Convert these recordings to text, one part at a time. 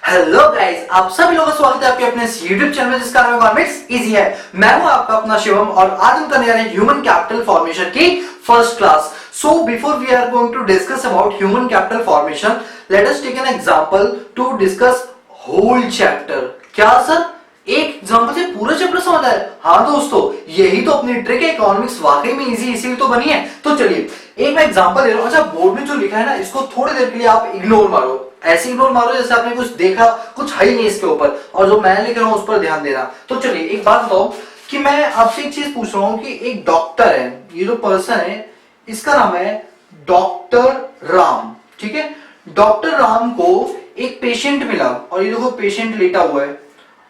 Hello guys, आप सभी लोगों का स्वागत है आपके अपने YouTube चैनल में जिसका नाम है गवर्नमेंट्स इजी है। मैं हूं आपका अपना शिवम और आज हम करने जा रहे हैं ह्यूमन कैपिटल फॉर्मेशन की first class. So before we are going to discuss about human capital formation, let us take an example to discuss whole chapter. क्या सर, एक एग्जांपल से पूरा चैप्टर समझ आया? हाँ दोस्तों, यही तो अपनी ट्रिक है। इकोनॉमिक्स वाकई में इजी इसीलिए तो बनी है। तो चलिए एक मैं एग्जांपल दे रहा हूं। अच्छा, बोर्ड में जो लिखा है ना, इसको थोड़ी देर के लिए आप इग्नोर मारो, ऐसे इग्नोर मारो जैसे आपने कुछ देखा, कुछ है ही नहीं इसके ऊपर, और जो मैं लिख रहा हूं उस पर ध्यान देना। तो चलिए एक बात बताओ कि मैं आपसे एक चीज पूछ रहा हूं कि एक डॉक्टर है, ये जो पर्सन है इसका नाम है डॉक्टर राम, ठीक है। डॉक्टर राम को एक पेशेंट मिला और ये देखो पेशेंट लेटा हुआ है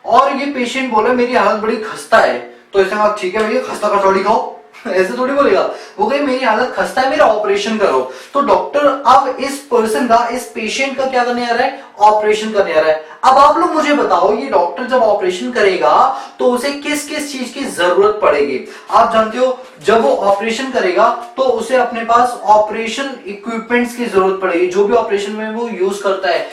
और ये पेशेंट बोला मेरी हालत बड़ी खस्ता है। तो ऐसे कहा ठीक है भैया, खस्ता कचौड़ी खाओ, ऐसे थोड़ी बोलेगा वो, कहे मेरी हालत खस्ता है, मेरा ऑपरेशन करो। तो डॉक्टर अब इस पर्सन का, इस पेशेंट का क्या करने आ रहा है? ऑपरेशन करने आ रहा है। अब आप लोग मुझे बताओ, ये डॉक्टर जब ऑपरेशन करेगा तो उसे किस किस चीज की जरूरत पड़ेगी? आप जानते हो, जब वो ऑपरेशन करेगा तो उसे अपने पास ऑपरेशन इक्विपमेंट्स की जरूरत पड़ेगी, जो भी ऑपरेशन में वो यूज करता है।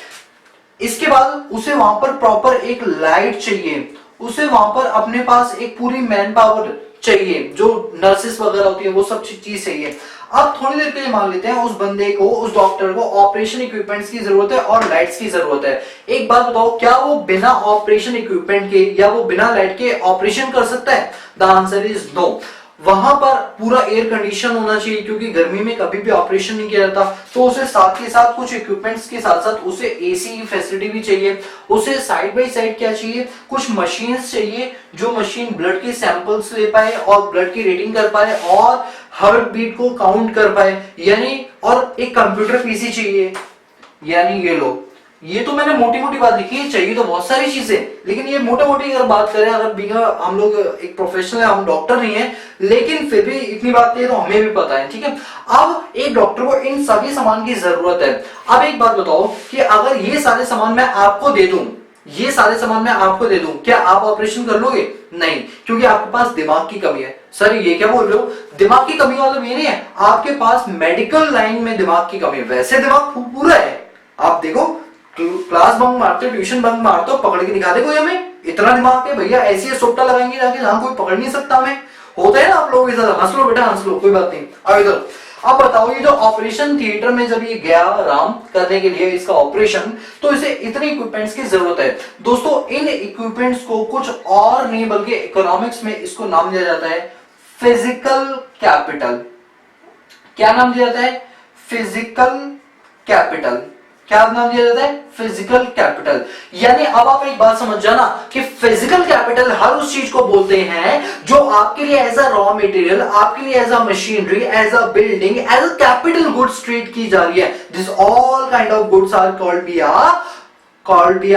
इसके बाद उसे वहां पर प्रॉपर एक लाइट चाहिए, उसे वहां पर अपने पास एक पूरी मैन पावर चाहिए, जो नर्सेस वगैरह होती है वो सब चीज चाहिए। अब थोड़ी देर के लिए मान लेते हैं उस बंदे को, उस डॉक्टर को ऑपरेशन इक्विपमेंट्स की जरूरत है और लाइट्स की जरूरत है। एक बात बताओ, क्या वो बिना ऑपरेशन इक्विपमेंट के या वो बिना लाइट के ऑपरेशन कर सकता है? The answer is no. वहां पर पूरा एयर कंडीशन होना चाहिए, क्योंकि गर्मी में कभी भी ऑपरेशन नहीं किया जाता। तो उसे साथ के साथ कुछ इक्विपमेंट्स के साथ साथ उसे एसी की फैसिलिटी भी चाहिए। उसे साइड बाय साइड क्या चाहिए? कुछ मशीन्स चाहिए, जो मशीन ब्लड के सैंपल्स ले पाए और ब्लड की रेटिंग कर पाए और हार्ट बीट को काउंट कर पाए, यानी, और एक कंप्यूटर पीसी चाहिए। यानी ये लो, ये तो मैंने मोटी मोटी बात लिखी है, चाहिए तो बहुत सारी चीजें, लेकिन ये मोटे मोटी अगर बात करें, अगर बिना, हम लोग एक प्रोफेशनल है, हम डॉक्टर नहीं है, लेकिन फिर भी इतनी बात है तो हमें भी पता है, ठीक है। अब एक डॉक्टर को इन सभी सामान की जरूरत है। अब एक बात बताओ कि अगर ये सारे सामान मैं आपको दे दूं, ये सारे सामान मैं आपको दे दूं, क्या आप ऑपरेशन कर लोगे? नहीं, क्योंकि आपके पास दिमाग की कमी है। सर ये क्या बोल रहे हो? दिमाग की कमी मतलब ये नहीं है, आपके पास मेडिकल लाइन में दिमाग की कमी है। वैसे दिमाग पूरा है, आप देखो, क्लास बंक मारते हो, ट्यूशन बंक मारते हो, पकड़ के दिखा दे कोई हमें, इतना दिमाग है भैया, ऐसी सोटा लगाएंगे जाके जहां कोई पकड़ नहीं सकता हमें। होता है ना आप लोगों के साथ? हंस लो बेटा, हंस लो, कोई बात नहीं। अब इधर, अब बताओ, ये जो ऑपरेशन थिएटर में जब ये गया राम करने के लिए इसका ऑपरेशन, तो इसे इतने इक्विपमेंट्स की जरूरत है। दोस्तों, इन इक्विपमेंट्स को कुछ और नहीं बल्कि इकोनॉमिक्स में इसको नाम दिया जाता है फिजिकल कैपिटल। क्या नाम दिया जाता है? Physical capital. क्या नाम दिया जाता है? Physical capital. यानी अब आप एक बात समझ जाना कि फिजिकल कैपिटल हर उस चीज को बोलते हैं जो आपके लिए एज अ रॉ मटेरियल, आपके लिए as a machinery, as a building, as a capital goods treat की जा रही है। This all kind of goods are called be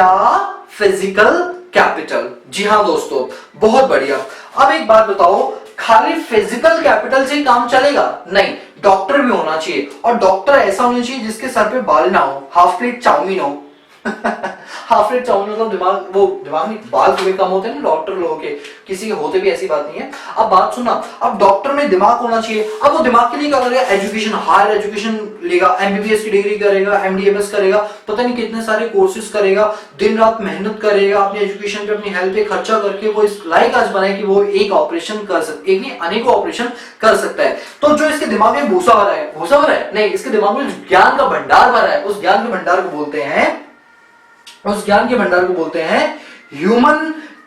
physical capital. जी हाँ दोस्तों, बहुत बढ़िया। अब एक बात बताओ, खाली फिजिकल कैपिटल से काम चलेगा? नहीं, डॉक्टर भी होना चाहिए, और डॉक्टर ऐसा होना चाहिए जिसके सर पे बाल ना हो, हाफ प्लेट चाउमीन हो। हाफ प्लेट चाउमीन मतलब दिमाग, वो दिमाग में बाल थोड़े कम होते हैं ना डॉक्टर लोगों के, किसी के होते भी, ऐसी बात नहीं है। अब बात सुनना, अब डॉक्टर में दिमाग होना चाहिए। अब वो दिमाग के लिए क्या करेगा? एजुकेशन, हायर एजुकेशन लेगा, एमबीबीएस की डिग्री करेगा, एमडीएमएस करेगा, पता नहीं कितने सारे कोर्सेज करेगा, दिन रात मेहनत करेगा अपनी एजुकेशन पे, अपनी हेल्थ पे खर्चा करके वो इस लायक आज बनाए कि वो एक ऑपरेशन कर सकते, एक नहीं अनेकों ऑपरेशन कर सकता है। तो जो इसके दिमाग में भूसा भरा है, भूसा भरा है नहीं, इसके दिमाग में ज्ञान का भंडार भरा है, उस ज्ञान के भंडार को बोलते हैं, उस ज्ञान के भंडार को बोलते हैं ह्यूमन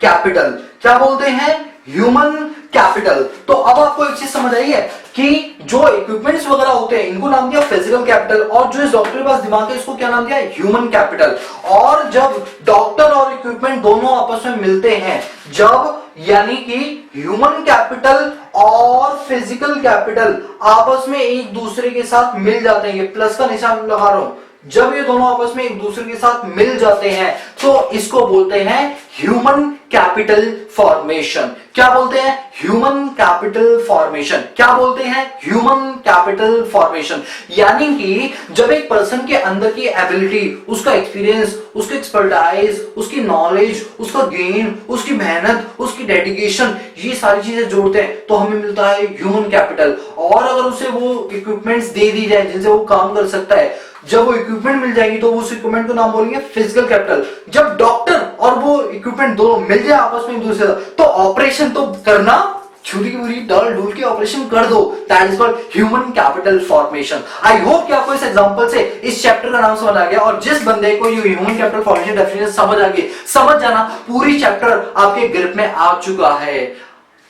कैपिटल। क्या बोलते हैं? Human capital. तो अब आपको एक चीज समझ आई है कि जो इक्विपमेंट्स वगैरह होते हैं इनको नाम दिया फिजिकल कैपिटल, और जो इस डॉक्टर के पास दिमाग है इसको क्या नाम दिया? Human capital. और जब डॉक्टर और इक्विपमेंट दोनों आपस में मिलते हैं, जब, यानी कि ह्यूमन कैपिटल और फिजिकल कैपिटल आपस में एक दूसरे के साथ मिल जाते हैं, ये प्लस का निशान लगा रहा हूं, जब ये दोनों आपस में एक दूसरे के साथ मिल जाते हैं तो इसको बोलते हैं ह्यूमन कैपिटल फॉर्मेशन। क्या बोलते हैं? Human capital formation. क्या बोलते हैं? Human capital formation. यानी कि जब एक पर्सन के अंदर की एबिलिटी, उसका एक्सपीरियंस, उसकी एक्सपर्टाइज, उसकी नॉलेज, उसका गेन, उसकी मेहनत, उसकी डेडिकेशन, ये सारी चीजें जोड़ते हैं तो हमें मिलता है ह्यूमन कैपिटल। और अगर उसे वो इक्विपमेंट्स दे दी जाए जिनसे वो काम कर सकता है, जब वो इक्विपमेंट मिल जाएगी तो उस इक्विपमेंट को नाम बोलेंगे फिजिकल कैपिटल। जब डॉक्टर और वो इक्विपमेंट दोनों मिल जाए आपस में एक दूसरे से, तो ऑपरेशन तो करना, छुरी की बुरी डाल ढूल के ऑपरेशन कर दो, that is called human capital formation. I hope कि आपको इस एग्जांपल से इस चैप्टर का नाम समझ आ गया, और जिस बंदे को ये ह्यूमन कैपिटल फॉर्मेशन डेफिनेशन समझ आ गई, समझ जाना पूरी चैप्टर आपके ग्रिप में आ चुका है।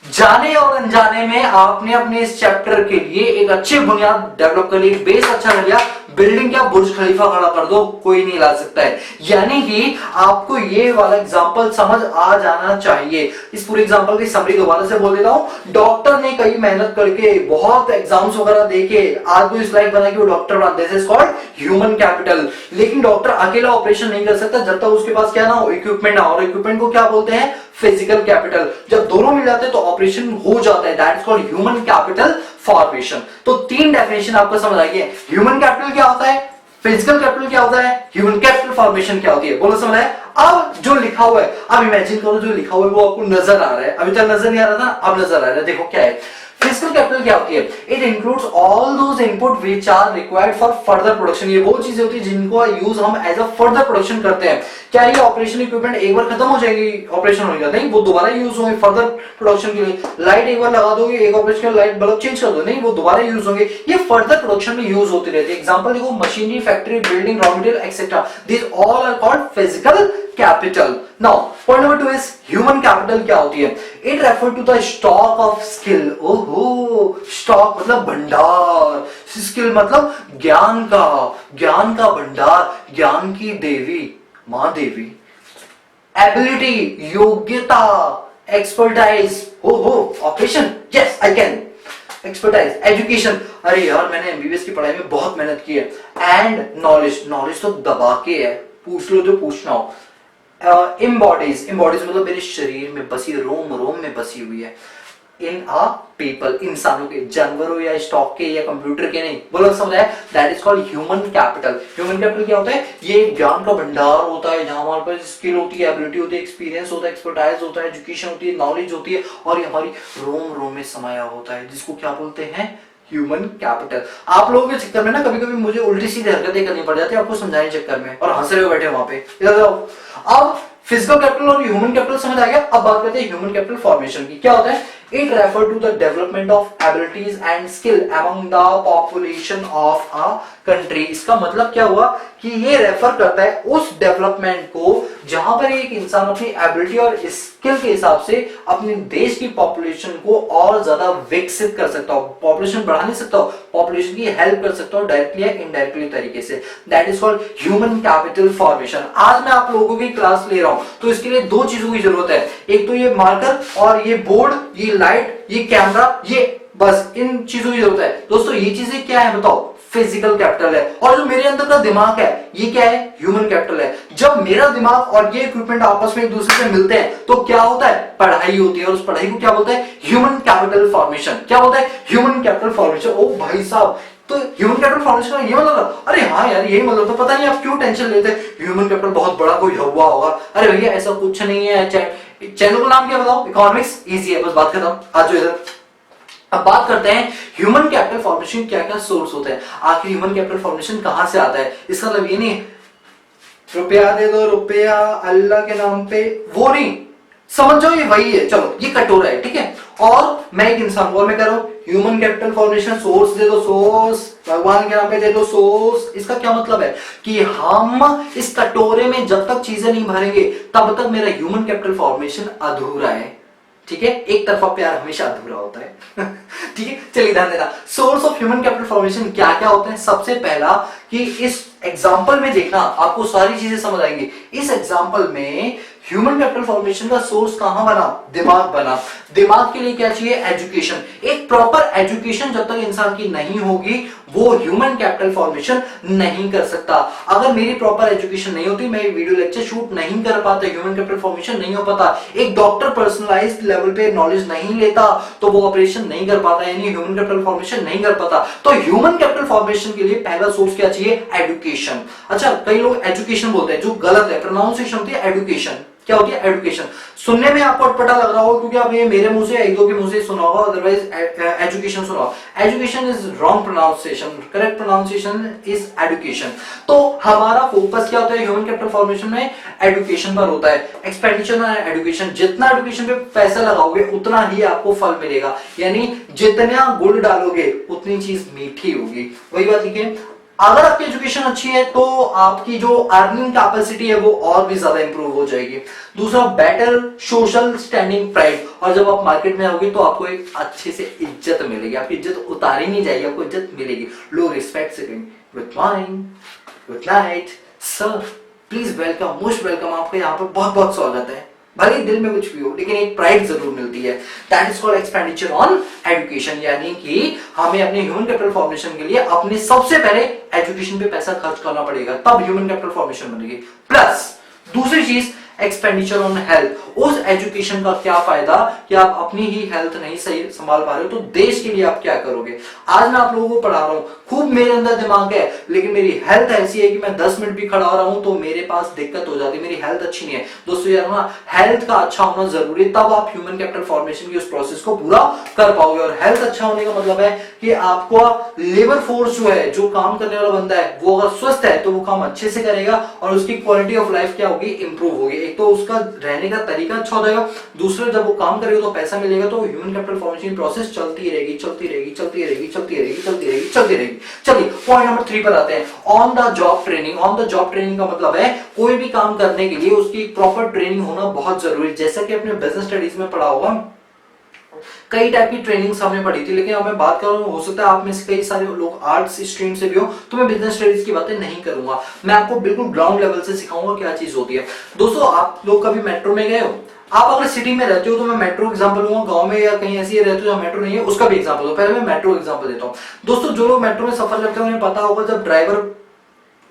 जाने और अनजाने में आपने अपने इस चैप्टर के लिए एक अच्छी बुनियाद डेवलप कर ली, बेस अच्छा कर लिया। बिल्डिंग क्या बुर्ज खलीफा खड़ा कर दो, कोई नहीं ला सकता है। यानी कि आपको ये वाला एग्जांपल समझ आ जाना चाहिए। इस पूरे एग्जांपल की समरी दोबारा से बोल देता हूं। डॉक्टर ने कई मेहनत करके बहुत एग्जाम्स वगैरह देके आज वो इस लायक बना कि वो डॉक्टर बना, this is called human capital. लेकिन डॉक्टर अकेला ऑपरेशन नहीं कर सकता जब तक उसके पास क्या ना हो, इक्विपमेंट ना हो, और इक्विपमेंट को क्या बोलते हैं, फिजिकल कैपिटल। जब दोनों मिल जाते हैं तो ऑपरेशन हो जाता है, that is called human capital formation. तो तीन डेफिनेशन आपको समझ आ गई है। ह्यूमन कैपिटल क्या होता है, फिजिकल कैपिटल क्या होता है, ह्यूमन कैपिटल फॉर्मेशन क्या होती है, बोलो समझ आया। अब जो लिखा हुआ है, अब इमेजिन करो जो लिखा हुआ है वो आपको नजर आ रहा है, अभी तक नजर नहीं आ रहा था, अब नजर आ रहा है। देखो क्या है फिजिकल कैपिटल क्या होती है, it includes all those input which are required for further production. ये वो चीजें होती है जिनको यूज हम एज अ फर्दर प्रोडक्शन करते हैं। क्या ये ऑपरेशन इक्विपमेंट एक बार खत्म हो जाएगी ऑपरेशन होने का, नहीं, वो दोबारा यूज होंगे फर्दर प्रोडक्शन के लिए। लाइट एक बार लगा दोगे, एक ऑपरेशन का लाइट बल्ब चेंज कर दो, नहीं, वो दोबारा यूज होंगे, ये फर्दर प्रोडक्शन में यूज होती रहती है। एग्जांपल देखो, machinery, factory, building, raw material etcetera, this all are called physical capital. Now point number 2 is human capital क्या होती है, it refer to the stock of skill. ओहो, स्टॉक मतलब भंडार, स्किल मतलब ज्ञान का भंडार, ज्ञान की देवी मां देवी। एबिलिटी योग्यता, एक्सपर्टाइज, ओहो operation, yes I can, expertise, education, अरे यार मैंने एमबीबीएस की पढ़ाई में बहुत मेहनत की है। एंड नॉलेज, नॉलेज तो दबा के है, पूछ लो जो पूछना हो। इम्बॉडीज, इम्बॉडीज मतलब मेरे शरीर में बसी, रोम रोम में बसी हुई है। इन आ पीपल, इंसानों के, जानवरों या स्टॉक के या कंप्यूटर के, नहीं, बोलो समझ आया, that is called human capital. Human capital क्या होता है, ये ज्ञान का भंडार होता है जहां हमारे पास स्किल होती है, एबिलिटी होती है, एक्सपीरियंस होता है, एक्सपर्टाइज होता है, एजुकेशन होती है, नॉलेज होती है, और ये हमारी रोम रोम में समाया होता है, जिसको क्या बोलते हैं, ह्यूमन कैपिटल। आप लोगों के चक्कर में ना कभी कभी मुझे उल्टी सीधी हरकतें करनी पड़ जाती है आपको समझाने के चक्कर में, और हंस रहे हो बैठे वहां पे। इधर आओ। अब फिजिकल कैपिटल और ह्यूमन कैपिटल समझ आ गया। अब बात करते हैं ह्यूमन कैपिटल फॉर्मेशन की। क्या होता है, it refer to the development of abilities and skill among the population of a country. इसका मतलब क्या हुआ कि ये रेफर करता है उस डेवलपमेंट को जहां पर एक इंसान अपनी एबिलिटी और स्किल के हिसाब से अपने देश की पॉपुलेशन को और ज्यादा विकसित कर सकता हो। पॉपुलेशन बढ़ा नहीं सकता हो, पॉपुलेशन की हेल्प कर सकता हो डायरेक्टली या इनडायरेक्टली तरीके से, that is called human capital formation. आज मैं आप लोगों की क्लास ले रहा हूं तो इसके लिए दो चीजों की जरूरत है, एक तो ये मार्कर और ये बोर्ड, ये लाइट, ये कैमरा, ये बस इन चीजों की जरूरत है। दोस्तों ये चीजें क्या है बताओ, फिजिकल कैपिटल है। और जो मेरे अंदर का दिमाग है ये क्या है, ह्यूमन कैपिटल है। जब मेरा दिमाग और ये इक्विपमेंट आपस में एक दूसरे से मिलते हैं तो क्या होता है, पढ़ाई होती है, और उस पढ़ाई को क्या बोलते हैं, ह्यूमन कैपिटल फॉर्मेशन। क्या बोलता है, ह्यूमन कैपिटल फॉर्मेशन। ओ भाई साहब, तो ह्यूमन कैपिटल फॉर्मेशन का ये मतलब, अरे हाँ यार यही मतलब, तो पता नहीं आप क्यों टेंशन लेते हैं, ह्यूमन कैपिटल बहुत बड़ा कोई हुआ होगा। अरे भैया ऐसा कुछ नहीं है। चैनल का नाम क्या बताओ, इकोनॉमिक्स इजी है, बस बात खत्म। आज जो इधर अब बात करते हैं ह्यूमन कैपिटल फॉर्मेशन क्या क्या सोर्स होते हैं, आखिर ह्यूमन कैपिटल फॉर्मेशन कहां से आता है। इसका मतलब ये नहीं रुपया दे दो, रुपया अल्लाह के नाम पे, वो नहीं, समझ जाओ ये वही है। चलो ये कटोरा है, ठीक है, और मैं एक इंसान हूं और मैं कह रहा हूं ह्यूमन कैपिटल फॉर्मेशन सोर्स दे दो, सोर्स भगवान के नाम पे दे दो, सोर्स। इसका क्या मतलब है कि हम इस कटोरे में जब तक चीजें नहीं भरेंगे तब तक मेरा ह्यूमन कैपिटल फॉर्मेशन अधूरा है। ठीक है, एक तरफा प्यार हमेशा अधूरा होता है। ठीक है, चलिए ध्यान देना, source of human capital formation क्या क्या होते हैं। सबसे पहला कि इस एग्जांपल में देखना आपको सारी चीजें समझ आएंगी। इस एग्जांपल में ह्यूमन कैपिटल फॉर्मेशन का सोर्स कहां बना, दिमाग बना। दिमाग के लिए क्या चाहिए, एजुकेशन। एक प्रॉपर एजुकेशन जब तक इंसान की नहीं होगी वो ह्यूमन कैपिटल फॉर्मेशन नहीं कर सकता। अगर मेरी प्रॉपर एजुकेशन नहीं होती, मैं वीडियो लेक्चर शूट नहीं कर पाता, ह्यूमन कैपिटल फॉर्मेशन नहीं हो पाता। एक डॉक्टर पर्सनलाइज्ड लेवल पे नॉलेज नहीं लेता तो वो ऑपरेशन नहीं कर पाता, यानी ह्यूमन कैपिटल फॉर्मेशन नहीं कर पाता। तो ह्यूमन कैपिटल फॉर्मेशन के लिए पहला सोर्स क्या चाहिए, एजुकेशन। अच्छा, कई लोग एजुकेशन बोलते हैं जो गलत है, प्रोनाउंसिएशन होती है एजुकेशन, क्या होती है? एजुकेशन। सुनने में आपको अटपटा लग रहा होगा क्योंकि आप ये मेरे मुंह से, एक दो के मुंह से सुना होगा, अदरवाइज एजुकेशन सुना होगा। Education is wrong pronunciation, correct pronunciation is education. तो हमारा फोकस क्या होता है ह्यूमन कैपिटल फॉर्मेशन में? एजुकेशन पर होता है। एक्सपेंडिचर ऑन एजुकेशन, जितना एजुकेशन पे पैसा लगाओगे उतना ही आपको फल मिलेगा, यानी जितना गुड़ डालोगे उतनी चीज मीठी होगी। वही बात लिखिए, अगर आपकी एजुकेशन अच्छी है तो आपकी जो अर्निंग कैपेसिटी है वो और भी ज्यादा इंप्रूव हो जाएगी। दूसरा, बेटर सोशल स्टैंडिंग प्राइड, और जब आप मार्केट में आओगे तो आपको एक अच्छे से इज्जत मिलेगी, आपकी इज्जत उतारी नहीं जाएगी, आपको इज्जत मिलेगी, लोग रिस्पेक्ट से कहेंगे good morning, good night, sir, please welcome, most welcome, आपका यहाँ पर बहुत बहुत स्वागत है। भले दिल में कुछ भी हो लेकिन एक प्राइड जरूर मिलती है। That is called expenditure on education, यानी कि हमें अपने ह्यूमन कैपिटल फॉर्मेशन के लिए अपने सबसे पहले एजुकेशन पे पैसा खर्च करना पड़ेगा, तब ह्यूमन कैपिटल फॉर्मेशन बनेगी। प्लस दूसरी चीज, एक्सपेंडिचर ऑन हेल्थ। उस एजुकेशन का क्या फायदा कि आप अपनी ही हेल्थ नहीं सही संभाल पा रहे हो तो देश के लिए आप क्या करोगे? आज मैं आप लोगों को पढ़ा रहा हूं, खूब मेरे अंदर दिमाग है लेकिन मेरी हेल्थ ऐसी है कि मैं 10 मिनट भी खड़ा हो रहा हूं तो मेरे पास दिक्कत हो जाती है, मेरी हेल्थ अच्छी नहीं है। दोस्तों यार ना, हेल्थ का अच्छा होना जरूरी है, तब आप ह्यूमन कैपिटल फॉर्मेशन की उस प्रोसेस को पूरा कर पाओगे। और हेल्थ अच्छा होने का मतलब है कि आपको लेबर फोर्स जो है, जो काम करने वाला बंदा है, वो अगर स्वस्थ है तो वो काम अच्छे से करेगा और उसकी क्वालिटी ऑफ लाइफ क्या होगी? इंप्रूव होगी। एक तो उसका रहने का तरीका अच्छा हो जाएगा, दूसरा जब वो काम करेगा तो पैसा मिलेगा, तो ह्यूमन कैपिटल फॉर्मेशन प्रोसेस चलती रहेगी, चलती रहेगी, चलती रहेगी, चलती रहेगी, चलती रहेगी, चलती रहेगी। चलिए पॉइंट नंबर 3 पर आते हैं, on the job training. On the job training का मतलब है कोई भी काम करने के लिए उसकी प्रॉपर ट्रेनिंग होना बहुत जरूरी है। जैसा कि अपने बिजनेस स्टडीज में पढ़ा होगा, कई टाइप की ट्रेनिंग्स हमने पढ़ी थी, लेकिन अब मैं बात कर रहा हूं, हो सकता है आप में से कई सारे लोग आर्ट्स स्ट्रीम से भी हो, तो मैं बिजनेस स्टडीज की बातें नहीं करूंगा, मैं आपको बिल्कुल ग्राउंड लेवल से सिखाऊंगा क्या चीज होती है। दोस्तों आप लोग कभी मेट्रो में गए हो? आप अगर सिटी में रहते हो तो मैं मेट्रो एग्जांपल लूंगा, गांव में या कहीं ऐसी रहते हो जहां मेट्रो नहीं है उसका भी एग्जांपल दो। पहले मैं मेट्रो एग्जांपल देता हूं। दोस्तों जो लोग मेट्रो में सफर करते हैं उन्हें पता होगा, जब ड्राइवर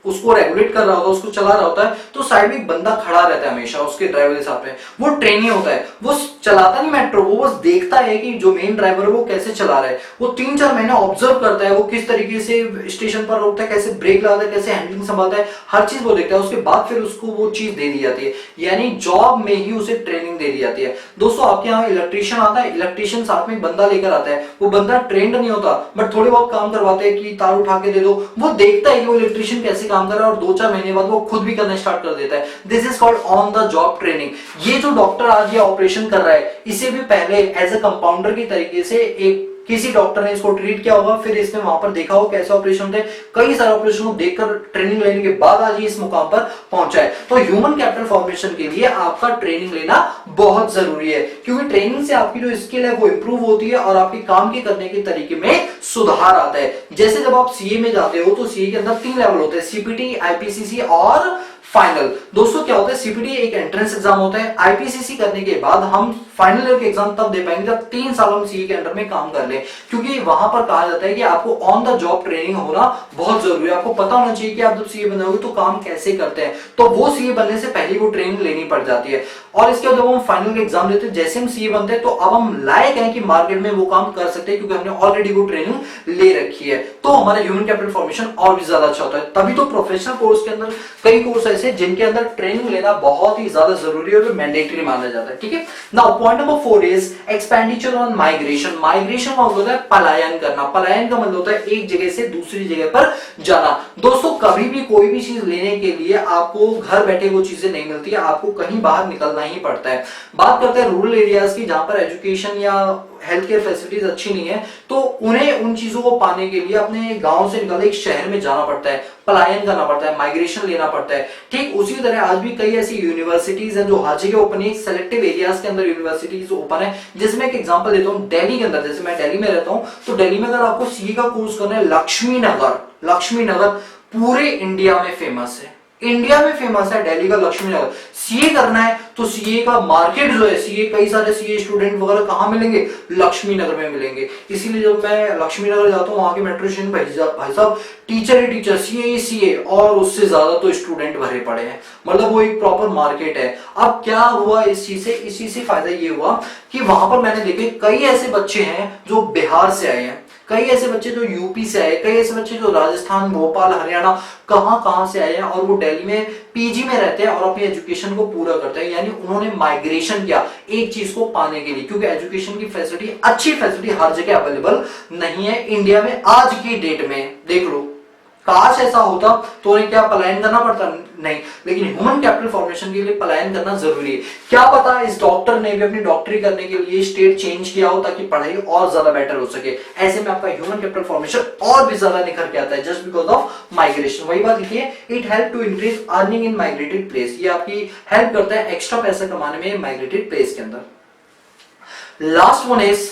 उसको रेगुलेट कर रहा होता है, उसको चला रहा होता है, तो साइड में एक बंदा खड़ा रहता है हमेशा उसके ड्राइवर के साथ में, वो ट्रेनी होता है, वो चलाता नहीं मेट्रो, वो बस देखता है कि जो मेन ड्राइवर है वो कैसे चला रहा है। वो 3-4 महीने ऑब्जर्व करता है, वो किस तरीके से स्टेशन पर रोकता है, कैसे ब्रेक लगाता है, कैसे हैंडलिंग संभालता है, हर चीज वो देखता है। उसके बाद फिर उसको वो चीज दे दी जाती है, यानी जॉब में ही उसे ट्रेनिंग दे दी जाती है। दोस्तों आपके यहाँ इलेक्ट्रीशियन आता है, इलेक्ट्रीशियन साथ में एक बंदा लेकर आता है, वो बंदा ट्रेंड नहीं होता बट थोड़े बहुत काम करवाते हैं कि तार उठा के दे दो, वो देखता है कि वो इलेक्ट्रीशियन कैसे काम कर रहा है और 2-4 महीने बाद वो खुद भी करना स्टार्ट कर देता है। This is called on the job training. ये जो डॉक्टर आज ये ऑपरेशन कर रहा है, इसे भी पहले एज ए कंपाउंडर की तरीके से एक किसी डॉक्टर ने इसको ट्रीट किया होगा, फिर इसने वहां पर देखा हो कैसे ऑपरेशन होते हैं, कई सारे ऑपरेशन को देखकर ट्रेनिंग लेने के बाद आज ये इस मुकाम पर पहुंचा है। तो ह्यूमन कैपिटल फॉर्मेशन के लिए आपका ट्रेनिंग लेना बहुत जरूरी है, क्योंकि ट्रेनिंग से आपकी जो स्किल है वो इंप्रूव होती है और आपके काम के करने के तरीके में सुधार आता है। जैसे जब आप सीए में जाते हो तो सीए के अंदर 3 लेवल होते हैं, सीपीटी, आईपीसीसी और फाइनल। दोस्तों क्या होता है, सीपीटी एक एंट्रेंस एग्जाम होता है, आईपीसीसी करने के बाद हम फाइनल ईयर के एग्जाम तब दे पाएंगे जब 3 साल हम सीए के अंडर में काम कर ले, क्योंकि वहां पर कहा जाता है कि आपको ऑन द जॉब ट्रेनिंग होना बहुत जरूरी है। आपको पता होना चाहिए कि आप जब सीए बनोगे तो काम कैसे करते हैं, तो वो सीए बनने से पहले वो ट्रेनिंग लेनी पड़ जाती है। और इसके बाद जब हम फाइनल के एग्जाम देते हैं, जैसे हम सीए बनते हैं तो अब हम लायक हैं कि मार्केट में वो काम कर सकते हैं, क्योंकि हमने ऑलरेडी वो ट्रेनिंग ले रखी है। तो हमारा ह्यूमन कैपिटल फॉर्मेशन और भी ज्यादा अच्छा होता है। तभी तो प्रोफेशनल कोर्स के अंदर कई कोर्स ऐसे जिनके अंदर ट्रेनिंग लेना बहुत ही ज्यादा जरूरी है और मैंडेटरी माना जाता है। ठीक है, now point number 4 is expenditure on migration. Migration का मतलब होता है पलायन करना। पलायन का मतलब होता है एक जगह से दूसरी जगह पर जाना। दोस्तों कभी भी कोई भी चीज लेने के लिए आपको घर बैठे वो चीजें नहीं मिलती है, आपको कहीं बाहर निकलना ही पड़ता है। बात करते हैं रूरल एरियाज की, जहां पर एजुकेशन या हेल्थ केयर फैसिलिटीज अच्छी नहीं है, तो उन्हें उन चीजों को पाने के लिए अपने गांव से निकल एक शहर में जाना पड़ता है, पलायन करना पड़ता है, माइग्रेशन लेना पड़ता है। ठीक उसी तरह आज भी कई ऐसी यूनिवर्सिटीज हैं जो हर जगह ओपन है, सेलेक्टिव एरियाज के अंदर यूनिवर्सिटीज ओपन है। जिसमें एक एग्जांपल देता हूं, दिल्ली के अंदर, जैसे मैं दिल्ली में रहता हूं, तो दिल्ली में अगर आपको सीए का कोर्स करना है, लक्ष्मीनगर पूरे इंडिया में फेमस है, इंडिया में फेमस है दिल्ली का लक्ष्मीनगर। सीए करना है तो सीए का मार्केट जो है, सीए कई सारे सीए स्टूडेंट वगैरह कहां मिलेंगे? लक्ष्मीनगर में मिलेंगे। इसीलिए जब मैं लक्ष्मीनगर जाता हूं, वहां के मेट्रो स्टेशन भाई साहब टीचर ही टीचर, सीए और उससे ज्यादा तो स्टूडेंट भरे पड़े हैं, मतलब वो एक प्रॉपर मार्केट है। अब क्या हुआ इस चीज से फायदा ये हुआ कि वहां पर मैंने देखे कई ऐसे बच्चे हैं जो बिहार से आए हैं, कई ऐसे बच्चे जो यूपी से आए, कई ऐसे बच्चे जो राजस्थान, भोपाल, हरियाणा, कहां से आए हैं और वो दिल्ली में पीजी में रहते हैं और अपनी एजुकेशन को पूरा करते हैं। यानी उन्होंने माइग्रेशन किया एक चीज को पाने के लिए, क्योंकि एजुकेशन की फैसिलिटी, अच्छी फैसिलिटी हर जगह अवेलेबल नहीं है इंडिया में आज की डेट में। देख लो, काश ऐसा होता तो उन्हें क्या पलायन करना पड़ता? नहीं, लेकिन ह्यूमन कैपिटल फॉर्मेशन के लिए पलायन करना जरूरी है। क्या पता इस डॉक्टर ने भी अपनी डॉक्टरी करने के लिए स्टेट चेंज किया हो ताकि पढ़ाई और ज्यादा बेटर हो सके। ऐसे में आपका ह्यूमन कैपिटल फॉर्मेशन और भी ज्यादा निखर के आता है जस्ट बिकॉज ऑफ माइग्रेशन। वही बात लिखिए, it help to increase earning in migrated place. ये आपकी हेल्प करता है एक्स्ट्रा पैसा कमाने में माइग्रेटेड प्लेस के अंदर। Last one is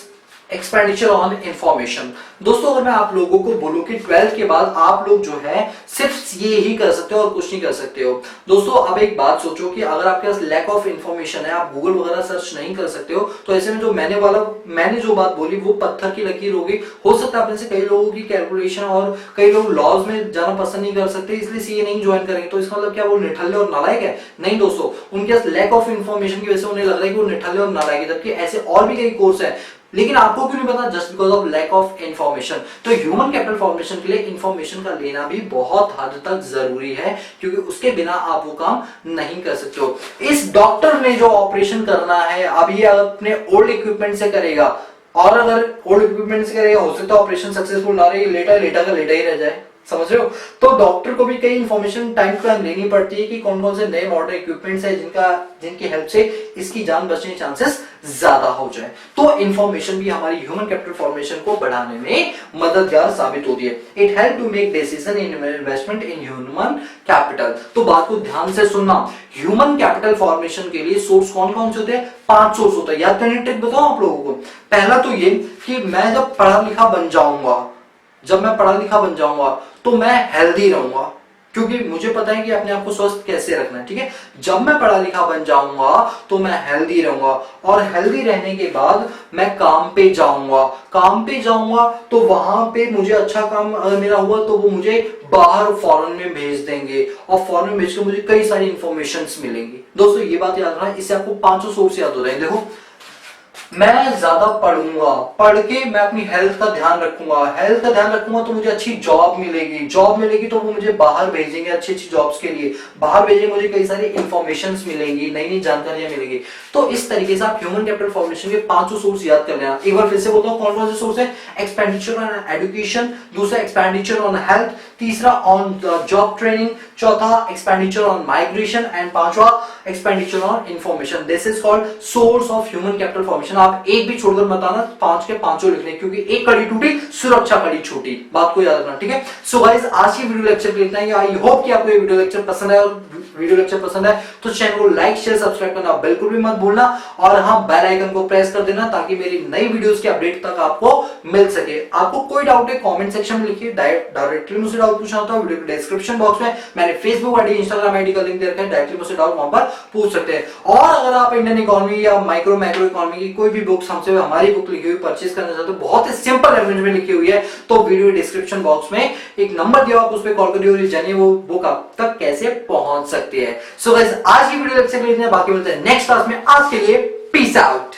expenditure on information. दोस्तों अगर मैं आप लोगों को बोलूं कि 12th के बाद आप लोग जो है सिर्फ ये ही कर सकते हो और कुछ नहीं कर सकते हो। दोस्तों अब एक बात सोचो कि अगर आपके पास लैक ऑफ इंफॉर्मेशन है, आप गूगल वगैरह सर्च नहीं कर सकते हो, तो ऐसे में जो मैंने जो बात बोली वो पत्थर की लकीर होगी। हो सकता है आप में से कई लोगों की कैलकुलेशन और कई लोग लॉज में जाना पसंद नहीं कर सकते, इसलिए सीए नहीं ज्वाइन करेंगे। तो इसका मतलब क्या वो निठल्ले और नालायक है? नहीं दोस्तों, उनके पास लैक ऑफ इंफॉर्मेशन की वजह से उन्हें लग रहा है कि वो निठल्ले और नालायक है, जबकि ऐसे और भी कई कोर्स है, लेकिन आपको क्यों नहीं पता? Just because of lack of information. तो ह्यूमन कैपिटल फॉर्मेशन के लिए इंफॉर्मेशन का लेना भी बहुत हद तक जरूरी है, क्योंकि उसके बिना आप वो काम नहीं कर सकते हो। इस डॉक्टर ने जो ऑपरेशन करना है अब ये अपने ओल्ड इक्विपमेंट से करेगा, और अगर ओल्ड इक्विपमेंट से करेगा हो सकता है ऑपरेशन सक्सेसफुल ना रहे, लेटा का लेटा ही रह जाए। समझ रहे हो? तो डॉक्टर को भी कई इंफॉर्मेशन टाइम टू टाइम लेनी पड़ती है कि कौन कौन से नए मॉडर्न इक्विपमेंट्स है जिनकी हेल्प से इसकी जान बचने के चांसेस ज्यादा हो जाए। तो इंफॉर्मेशन भी हमारी ह्यूमन कैपिटल फॉर्मेशन को बढ़ाने में मददगार साबित होती है। It help to make decision in investment in human capital. तो बात को ध्यान से सुनना, ह्यूमन कैपिटल फॉर्मेशन के लिए सोर्स कौन कौन से होते हैं? 5 सोर्स होता है। याद करने टिप बताओ आप लोगों को। पहला तो ये कि मैं जब पढ़ा लिखा बन जाऊंगा तो मैं हेल्दी रहूंगा, क्योंकि मुझे पता है कि अपने आप को स्वस्थ कैसे रखना है। ठीक है, जब मैं पढ़ा लिखा बन जाऊंगा तो मैं हेल्दी रहूंगा, और हेल्दी रहने के बाद मैं काम पे जाऊंगा तो वहां पे मुझे अच्छा काम अगर मेरा हुआ तो वो मुझे बाहर फॉरेन में भेज देंगे, और फॉरेन में भेज के मुझे कई सारी इंफॉर्मेशन मिलेंगी। दोस्तों ये बात याद रखना, इससे आपको 5 सोर्स याद हो रहे हैं। देखो, मैं ज्यादा पढ़ूंगा, पढ़ के मैं अपनी हेल्थ का ध्यान रखूंगा तो मुझे अच्छी जॉब मिलेगी तो वो मुझे बाहर भेजेंगे अच्छी जॉब्स के लिए, बाहर भेजेंगे, मुझे कई सारी इंफॉर्मेशन मिलेंगी, नई नई जानकारियां मिलेंगी। तो इस तरीके से आप ह्यूमन कैपिटल फॉर्मेशन के 5 सोर्स याद कर लेना। एक बार फिर से बोलता हूं कौन कौन से सोर्स है? एक्सपेंडिचर ऑन एजुकेशन, दूसरा एक्सपेंडिचर ऑन हेल्थ, तीसरा ऑन जॉब ट्रेनिंग, चौथा एक्सपेंडिचर ऑन माइग्रेशन, एंड पांचवा expenditure on information. This is called source of human capital formation. आप एक भी छोड़कर मत आना, 5 के 5 लिखने, क्योंकि एक कड़ी टूटी सुरक्षा कड़ी छूटी। बात को याद रखना, ठीक है? सो गाइस आज की वीडियो लेक्चर पे इतना ही। आई होप कि आपको ये वीडियो लेक्चर पसंद है, और वीडियो लेक्चर पसंद है तो चैनल को लाइक शेयर सब्सक्राइब करना बिल्कुल भी मत भूलना, और हाँ बेल आइकन को प्रेस कर देना ताकि मेरी नई वीडियोस की अपडेट तक आपको मिल सके। आपको कोई डाउट है कमेंट सेक्शन में लिखिए, डायरेक्टली मुझसे डाउट पूछना होता है वीडियो के डिस्क्रिप्शन बॉक्स में मैंने फेसबुक आईडी, इंस्टाग्राम आईडी का लिंक दे रखा है, डायरेक्टली मुझसे डाउट वहां पर पूछ सकते हैं। और अगर आप इंडियन इकोनॉमी या मैक्रो इकोनॉमी की कोई भी बुक्स हमसे हमारी बुक लिखी हुई परचेज करना चाहते हो, बहुत ही सिंपल लैंग्वेज में लिखी हुई है, तो वीडियो डिस्क्रिप्शन बॉक्स में एक नंबर दिया, आप उस पर कॉल करिए और जानिए वो बुक आप तक कैसे पहुंच सकती है। सो गाइस आज की वीडियो लेक्चर के लिए बाकी मिलते हैं नेक्स्ट क्लास में। आज के लिए पीस आउट।